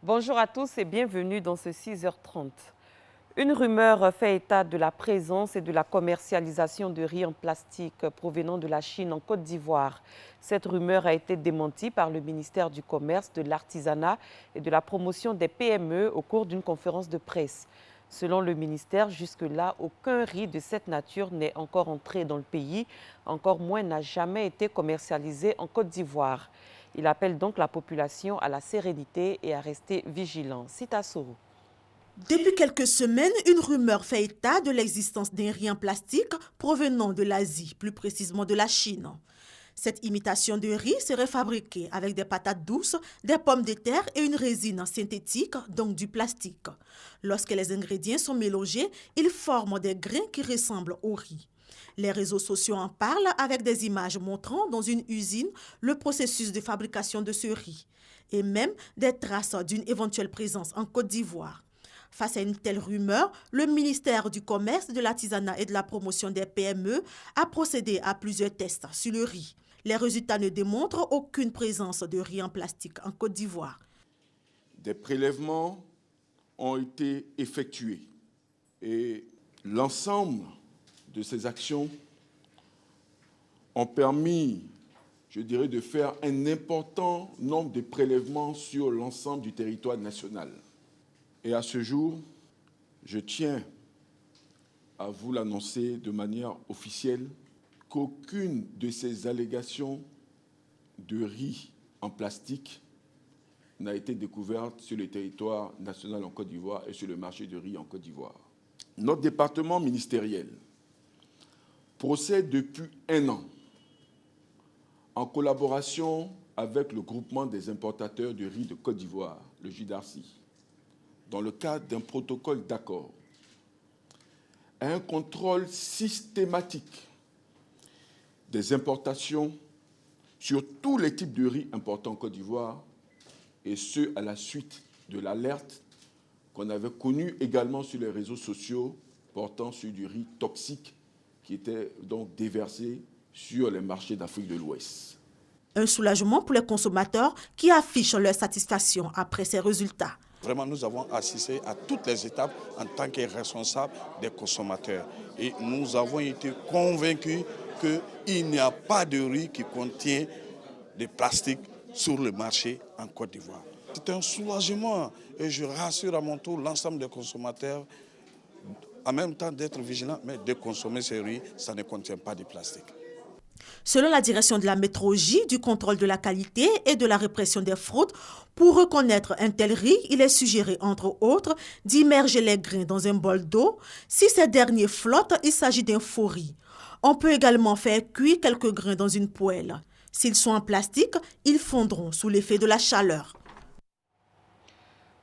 Bonjour à tous et bienvenue dans ce 6h30. Une rumeur fait état de la présence et de la commercialisation de riz en plastique provenant de la Chine en Côte d'Ivoire. Cette rumeur a été démentie par le ministère du Commerce, de l'Artisanat et de la Promotion des PME au cours d'une conférence de presse. Selon le ministère, jusque-là, aucun riz de cette nature n'est encore entré dans le pays, encore moins n'a jamais été commercialisé en Côte d'Ivoire. Il appelle donc la population à la sérénité et à rester vigilant. Cite Assourou. Depuis quelques semaines, une rumeur fait état de l'existence d'un riz en plastique provenant de l'Asie, plus précisément de la Chine. Cette imitation de riz serait fabriquée avec des patates douces, des pommes de terre et une résine synthétique, donc du plastique. Lorsque les ingrédients sont mélangés, ils forment des grains qui ressemblent au riz. Les réseaux sociaux en parlent avec des images montrant dans une usine le processus de fabrication de ce riz et même des traces d'une éventuelle présence en Côte d'Ivoire. Face à une telle rumeur, le ministère du Commerce, de l'Artisanat et de la Promotion des PME a procédé à plusieurs tests sur le riz. Les résultats ne démontrent aucune présence de riz en plastique en Côte d'Ivoire. Des prélèvements ont été effectués et l'ensemble de ces actions ont permis, je dirais, de faire un important nombre de prélèvements sur l'ensemble du territoire national. Et à ce jour, je tiens à vous l'annoncer de manière officielle qu'aucune de ces allégations de riz en plastique n'a été découverte sur le territoire national en Côte d'Ivoire et sur le marché du riz en Côte d'Ivoire. Notre département ministériel procède depuis 1 an, en collaboration avec le groupement des importateurs de riz de Côte d'Ivoire, le JIDARCI, dans le cadre d'un protocole d'accord, à un contrôle systématique des importations sur tous les types de riz importés en Côte d'Ivoire, et ce, à la suite de l'alerte qu'on avait connue également sur les réseaux sociaux portant sur du riz toxique qui était donc déversé sur les marchés d'Afrique de l'Ouest. Un soulagement pour les consommateurs qui affichent leur satisfaction après ces résultats. Vraiment, nous avons assisté à toutes les étapes en tant que responsables des consommateurs. Et nous avons été convaincus qu'il n'y a pas de riz qui contient des plastiques sur le marché en Côte d'Ivoire. C'est un soulagement et je rassure à mon tour l'ensemble des consommateurs, en même temps d'être vigilants, mais de consommer ce riz, ça ne contient pas de plastique. Selon la direction de la métrologie, du contrôle de la qualité et de la répression des fraudes, pour reconnaître un tel riz, il est suggéré, entre autres, d'immerger les grains dans un bol d'eau. Si ces derniers flottent, il s'agit d'un faux riz. On peut également faire cuire quelques grains dans une poêle. S'ils sont en plastique, ils fondront sous l'effet de la chaleur.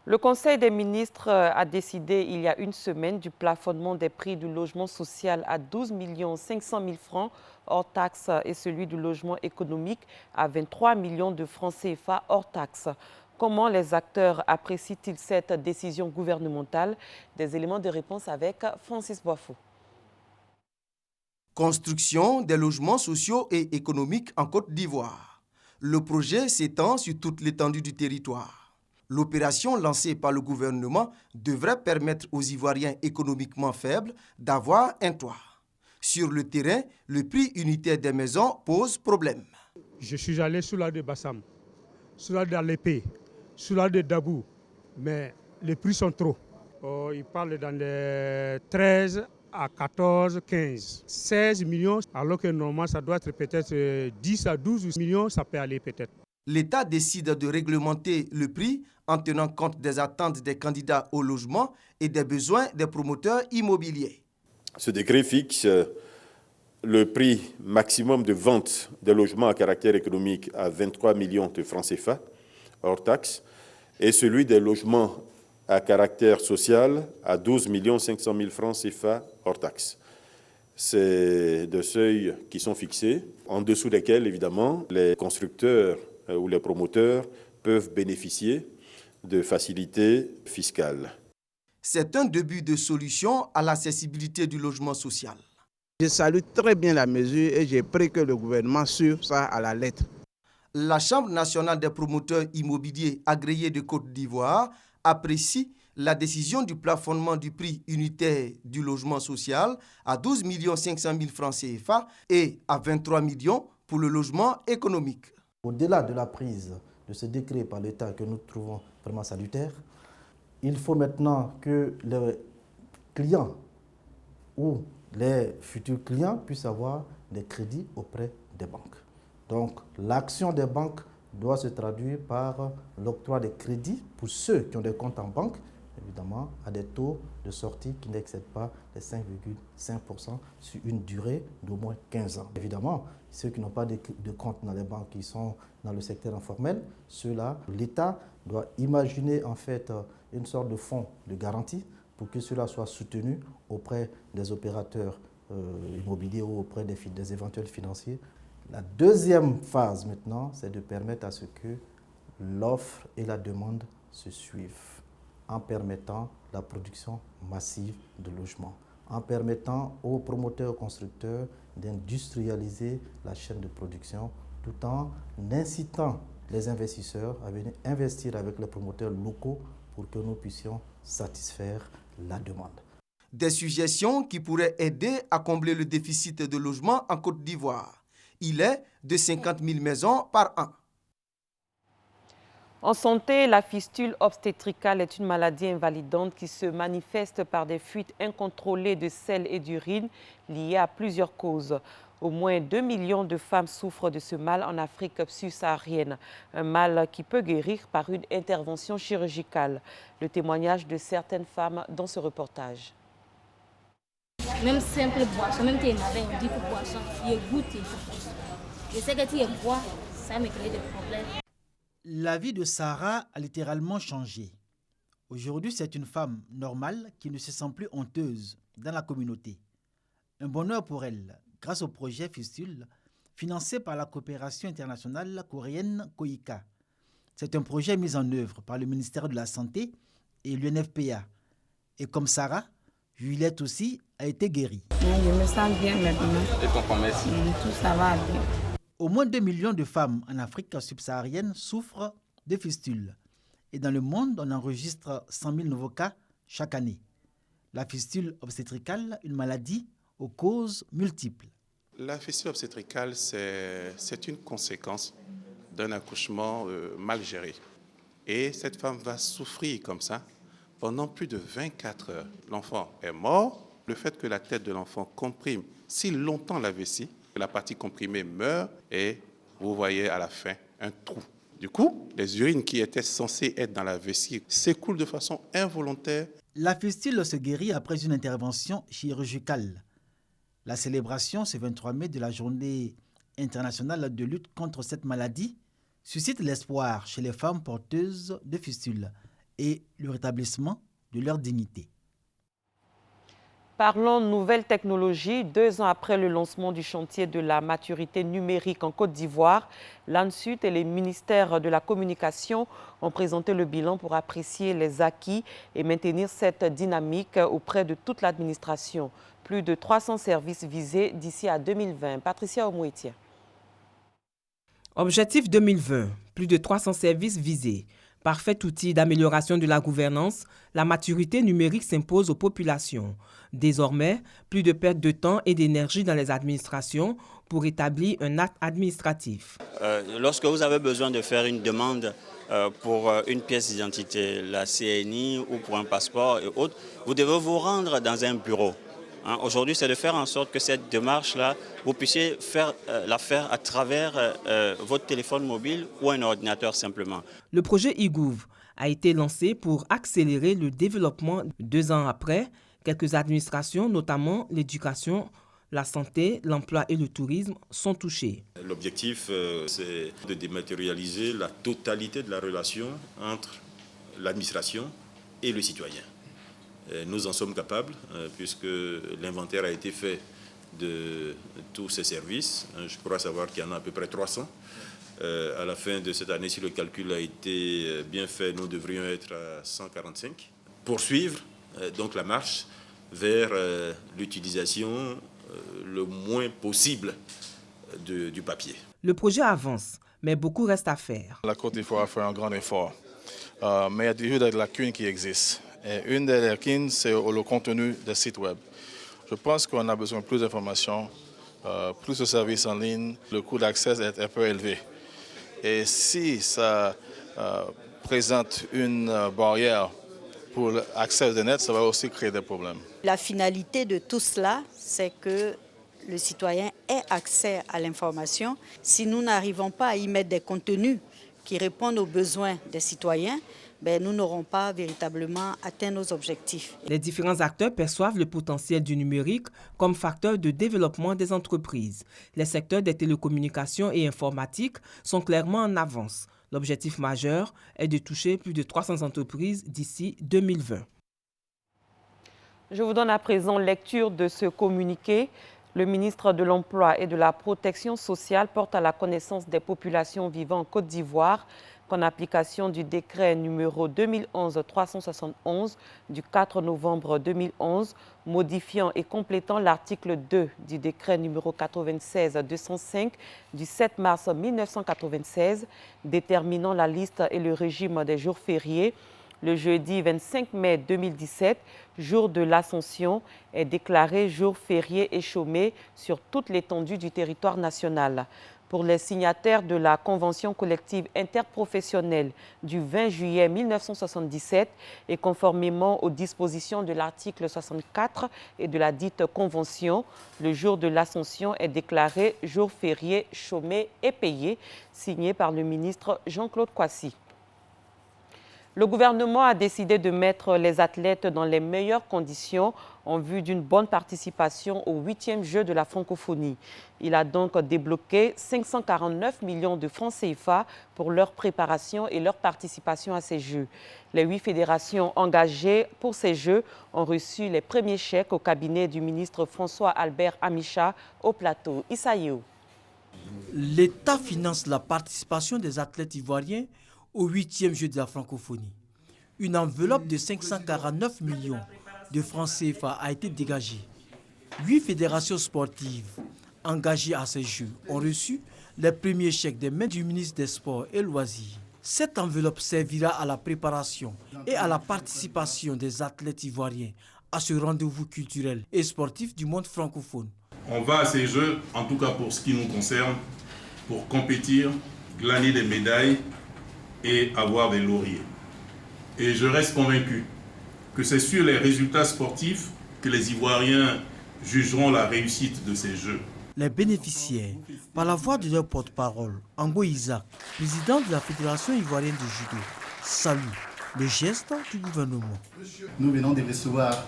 Le Conseil des ministres a décidé il y a une semaine du plafonnement des prix du logement social à 12 500 000 francs hors taxes et celui du logement économique à 23 millions de francs CFA hors taxes. Comment les acteurs apprécient-ils cette décision gouvernementale? Des éléments de réponse avec Francis Boifou. Construction des logements sociaux et économiques en Côte d'Ivoire. Le projet s'étend sur toute l'étendue du territoire. L'opération lancée par le gouvernement devrait permettre aux Ivoiriens économiquement faibles d'avoir un toit. Sur le terrain, le prix unitaire des maisons pose problème. Je suis allé sous la de Bassam, sous la de Alépé, sous la de Dabou, mais les prix sont trop. Ils parlent dans les 13 à 14, 15, 16 millions, alors que normalement ça doit être peut-être 10 à 12 millions, ça peut aller peut-être. L'État décide de réglementer le prix en tenant compte des attentes des candidats au logement et des besoins des promoteurs immobiliers. Ce décret fixe le prix maximum de vente des logements à caractère économique à 23 millions de francs CFA, hors taxes, et celui des logements à caractère social à 12 500 000 francs CFA, hors taxes. C'est des seuils qui sont fixés, en dessous desquels, évidemment, les constructeurs ou les promoteurs peuvent bénéficier de facilités fiscales. C'est un début de solution à l'accessibilité du logement social. Je salue très bien la mesure et j'ai pris que le gouvernement suive ça à la lettre. La Chambre nationale des promoteurs immobiliers agréés de Côte d'Ivoire apprécie la décision du plafonnement du prix unitaire du logement social à 12 500 000 francs CFA et à 23 millions pour le logement économique. Au-delà de la prise de ce décret par l'État que nous trouvons vraiment salutaire, il faut maintenant que les clients ou les futurs clients puissent avoir des crédits auprès des banques. Donc l'action des banques doit se traduire par l'octroi des crédits pour ceux qui ont des comptes en banque, évidemment à des taux de sortie qui n'excèdent pas les 5,5% sur une durée d'au moins 15 ans. Évidemment, ceux qui n'ont pas de compte dans les banques, qui sont dans le secteur informel, ceux-là, l'État doit imaginer en fait une sorte de fonds de garantie pour que cela soit soutenu auprès des opérateurs immobiliers ou auprès des éventuels financiers. La deuxième phase maintenant, c'est de permettre à ce que l'offre et la demande se suivent, en permettant la production massive de logements, en permettant aux promoteurs constructeurs d'industrialiser la chaîne de production, tout en incitant les investisseurs à venir investir avec les promoteurs locaux pour que nous puissions satisfaire la demande. Des suggestions qui pourraient aider à combler le déficit de logement en Côte d'Ivoire. Il est de 50 000 maisons par an. En santé, la fistule obstétricale est une maladie invalidante qui se manifeste par des fuites incontrôlées de sel et d'urine liées à plusieurs causes. Au moins 2 millions de femmes souffrent de ce mal en Afrique subsaharienne, un mal qui peut guérir par une intervention chirurgicale. Le témoignage de certaines femmes dans ce reportage. Même simple boisson, même tu n'avais on dit que boisson, il goûte. Je sais que tu bois, ça me crée des problèmes. La vie de Sarah a littéralement changé. Aujourd'hui, c'est une femme normale qui ne se sent plus honteuse dans la communauté. Un bonheur pour elle, grâce au projet Fistule, financé par la coopération internationale coréenne KOICA. C'est un projet mis en œuvre par le ministère de la Santé et l'UNFPA. Et comme Sarah, Juliette aussi a été guérie. Je me sens bien maintenant. Et ton promesse? Tout ça va bien. Au moins 2 millions de femmes en Afrique subsaharienne souffrent de fistules. Et dans le monde, on enregistre 100 000 nouveaux cas chaque année. La fistule obstétricale, une maladie aux causes multiples. La fistule obstétricale, c'est une conséquence d'un accouchement mal géré. Et cette femme va souffrir comme ça pendant plus de 24 heures. L'enfant est mort. Le fait que la tête de l'enfant comprime si longtemps la vessie, la partie comprimée meurt et vous voyez à la fin un trou. Du coup, les urines qui étaient censées être dans la vessie s'écoulent de façon involontaire. La fistule se guérit après une intervention chirurgicale. La célébration ce 23 mai de la Journée internationale de lutte contre cette maladie suscite l'espoir chez les femmes porteuses de fistules et le rétablissement de leur dignité. Parlons nouvelles technologies. 2 ans après le lancement du chantier de la maturité numérique en Côte d'Ivoire, l'ANSUT et les ministères de la Communication ont présenté le bilan pour apprécier les acquis et maintenir cette dynamique auprès de toute l'administration. Plus de 300 services visés d'ici à 2020. Patricia Omouetia. Objectif 2020, plus de 300 services visés. Parfait outil d'amélioration de la gouvernance, la maturité numérique s'impose aux populations. Désormais, plus de perte de temps et d'énergie dans les administrations pour établir un acte administratif. Lorsque vous avez besoin de faire une demande pour une pièce d'identité, la CNI ou pour un passeport et autres, vous devez vous rendre dans un bureau. Aujourd'hui, c'est de faire en sorte que cette démarche-là, vous puissiez la faire à travers votre téléphone mobile ou un ordinateur simplement. Le projet e-Gouv a été lancé pour accélérer le développement. 2 ans après, quelques administrations, notamment l'éducation, la santé, l'emploi et le tourisme, sont touchés. L'objectif, c'est de dématérialiser la totalité de la relation entre l'administration et le citoyen. Nous en sommes capables, puisque l'inventaire a été fait de tous ces services. Je crois savoir qu'il y en a à peu près 300. À la fin de cette année, si le calcul a été bien fait, nous devrions être à 145. Poursuivre donc la marche vers l'utilisation le moins possible du papier. Le projet avance, mais beaucoup reste à faire. La Côte d'Ivoire fait un grand effort, mais il y a toujours des lacunes qui existent. Et une des lacunes, c'est le contenu des sites web. Je pense qu'on a besoin de plus d'informations, plus de services en ligne. Le coût d'accès est un peu élevé. Et si ça présente une barrière pour l'accès au net, ça va aussi créer des problèmes. La finalité de tout cela, c'est que le citoyen ait accès à l'information. Si nous n'arrivons pas à y mettre des contenus qui répondent aux besoins des citoyens, nous n'aurons pas véritablement atteint nos objectifs. Les différents acteurs perçoivent le potentiel du numérique comme facteur de développement des entreprises. Les secteurs des télécommunications et informatiques sont clairement en avance. L'objectif majeur est de toucher plus de 300 entreprises d'ici 2020. Je vous donne à présent lecture de ce communiqué. Le ministre de l'Emploi et de la Protection sociale porte à la connaissance des populations vivant en Côte d'Ivoire qu'en application du décret numéro 2011-371 du 4 novembre 2011, modifiant et complétant l'article 2 du décret numéro 96-205 du 7 mars 1996, déterminant la liste et le régime des jours fériés, le jeudi 25 mai 2017, jour de l'Ascension, est déclaré jour férié et chômé sur toute l'étendue du territoire national. Pour les signataires de la Convention collective interprofessionnelle du 20 juillet 1977 et conformément aux dispositions de l'article 64 et de la dite Convention, le jour de l'Ascension est déclaré jour férié, chômé et payé, signé par le ministre Jean-Claude Kouassi. Le gouvernement a décidé de mettre les athlètes dans les meilleures conditions en vue d'une bonne participation aux 8e Jeux de la francophonie. Il a donc débloqué 549 millions de francs CFA pour leur préparation et leur participation à ces Jeux. Les 8 fédérations engagées pour ces Jeux ont reçu les premiers chèques au cabinet du ministre François-Albert Amicha au plateau. Issaïou. L'État finance la participation des athlètes ivoiriens au 8e Jeux de la francophonie. Une enveloppe de 549 millions de francs CFA a été dégagée. 8 fédérations sportives engagées à ces Jeux ont reçu les premiers chèques des mains du ministre des Sports et Loisirs. Cette enveloppe servira à la préparation et à la participation des athlètes ivoiriens à ce rendez-vous culturel et sportif du monde francophone. On va à ces Jeux, en tout cas pour ce qui nous concerne, pour compétir, glaner des médailles et avoir des lauriers. Et je reste convaincu que c'est sur les résultats sportifs que les Ivoiriens jugeront la réussite de ces Jeux. Les bénéficiaires, par la voix de leur porte-parole, Ango Isaac, président de la Fédération ivoirienne de judo, saluent le geste du gouvernement. Nous venons de recevoir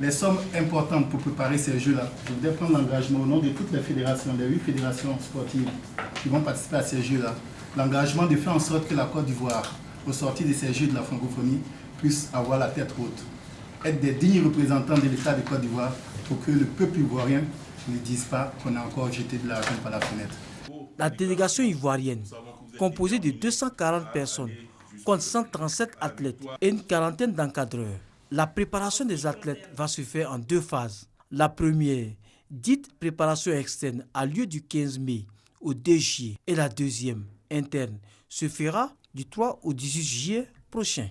les sommes importantes pour préparer ces Jeux-là. Je voudrais prendre l'engagement au nom de toutes les fédérations, les 8 fédérations sportives qui vont participer à ces Jeux-là, l'engagement de faire en sorte que la Côte d'Ivoire, au sortir de ces Jeux de la francophonie, puisse avoir la tête haute, être des dignes représentants de l'État de Côte d'Ivoire pour que le peuple ivoirien ne dise pas qu'on a encore jeté de l'argent par la fenêtre. La délégation ivoirienne, composée de 240 personnes, compte 137 athlètes et une quarantaine d'encadreurs. La préparation des athlètes va se faire en 2 phases. La première, dite préparation externe, a lieu du 15 mai au 2 juillet et la deuxième, interne, se fera du 3 au 18 juillet prochain.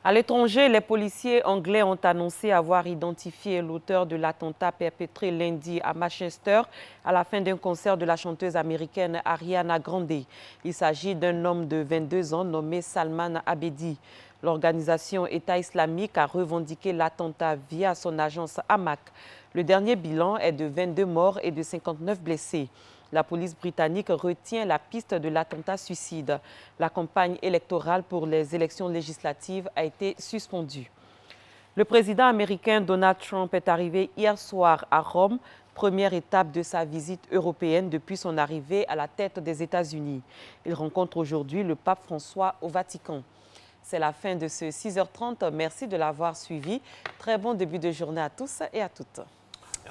À l'étranger, les policiers anglais ont annoncé avoir identifié l'auteur de l'attentat perpétré lundi à Manchester à la fin d'un concert de la chanteuse américaine Ariana Grande. Il s'agit d'un homme de 22 ans nommé Salman Abedi. L'organisation État islamique a revendiqué l'attentat via son agence Amaq. Le dernier bilan est de 22 morts et de 59 blessés. La police britannique retient la piste de l'attentat suicide. La campagne électorale pour les élections législatives a été suspendue. Le président américain Donald Trump est arrivé hier soir à Rome, première étape de sa visite européenne depuis son arrivée à la tête des États-Unis. Il rencontre aujourd'hui le pape François au Vatican. C'est la fin de ce 6h30. Merci de l'avoir suivi. Très bon début de journée à tous et à toutes.